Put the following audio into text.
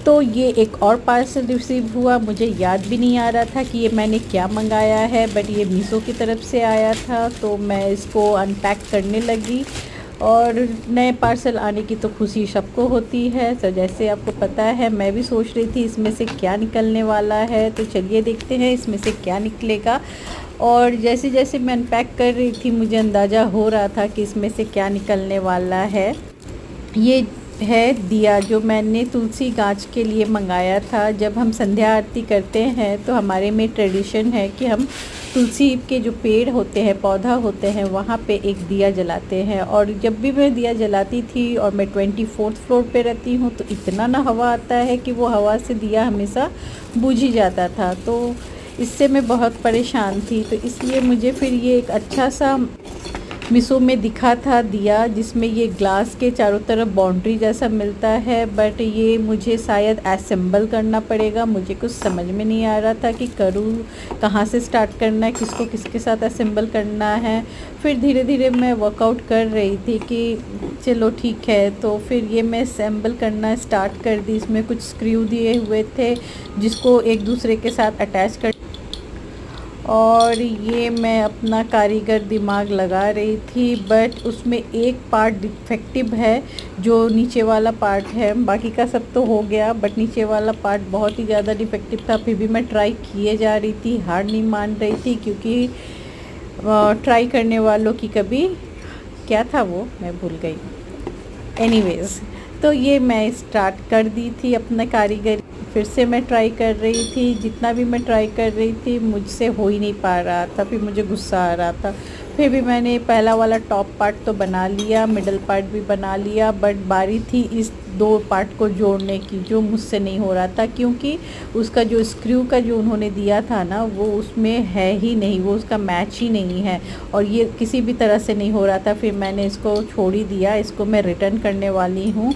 तो ये एक और पार्सल रिसीव हुआ। मुझे याद भी नहीं आ रहा था कि ये मैंने क्या मंगाया है, बट ये मीशो की तरफ से आया था। तो मैं इसको अनपैक करने लगी और नए पार्सल आने की तो खुशी सबको होती है। तो जैसे आपको पता है, मैं भी सोच रही थी इसमें से क्या निकलने वाला है। तो चलिए देखते हैं इसमें से क्या निकलेगा। और जैसे जैसे मैं अनपैक कर रही थी, मुझे अंदाज़ा हो रहा था कि इसमें से क्या निकलने वाला है। ये है दिया जो मैंने तुलसी गाछ के लिए मंगाया था। जब हम संध्या आरती करते हैं तो हमारे में ट्रेडिशन है कि हम तुलसी के जो पेड़ होते हैं, पौधा होते हैं, वहाँ पे एक दिया जलाते हैं। और जब भी मैं दिया जलाती थी, और मैं 24th फ्लोर पे रहती हूँ, तो इतना ना हवा आता है कि वो हवा से दिया हमेशा बुझ ही जाता था। तो इससे मैं बहुत परेशान थी। तो इसलिए मुझे फिर ये एक अच्छा सा मीशो में दिखा था दिया, जिसमें ये ग्लास के चारों तरफ बाउंड्री जैसा मिलता है। बट ये मुझे शायद असेंबल करना पड़ेगा। मुझे कुछ समझ में नहीं आ रहा था कि करूँ कहाँ से स्टार्ट करना है, किसको किसके साथ असेंबल करना है। फिर धीरे धीरे मैं वर्कआउट कर रही थी कि चलो ठीक है। तो फिर ये मैं असेंबल करना स्टार्ट कर दी। इसमें कुछ स्क्रू दिए हुए थे जिसको एक दूसरे के साथ अटैच कर, और ये मैं अपना कारीगर दिमाग लगा रही थी। बट उसमें एक पार्ट डिफेक्टिव है, जो नीचे वाला पार्ट है। बाकी का सब तो हो गया, बट नीचे वाला पार्ट बहुत ही ज़्यादा डिफेक्टिव था। फिर भी मैं ट्राई किए जा रही थी, हार नहीं मान रही थी, क्योंकि ट्राई करने वालों की कभी क्या था वो मैं भूल गई। एनीवेज़, तो ये मैं स्टार्ट कर दी थी अपना कारीगर। फिर से मैं ट्राई कर रही थी। जितना भी मैं ट्राई कर रही थी, मुझसे हो ही नहीं पा रहा था। फिर मुझे गुस्सा आ रहा था। फिर भी मैंने पहला वाला टॉप पार्ट तो बना लिया, मिडल पार्ट भी बना लिया। बट बारी थी इस दो पार्ट को जोड़ने की, जो मुझसे नहीं हो रहा था, क्योंकि उसका जो स्क्रू का जो उन्होंने दिया था ना, वो उसमें है ही नहीं, वो उसका मैच ही नहीं है। और ये किसी भी तरह से नहीं हो रहा था। फिर मैंने इसको छोड़ ही दिया। इसको मैं रिटर्न करने वाली हूँ।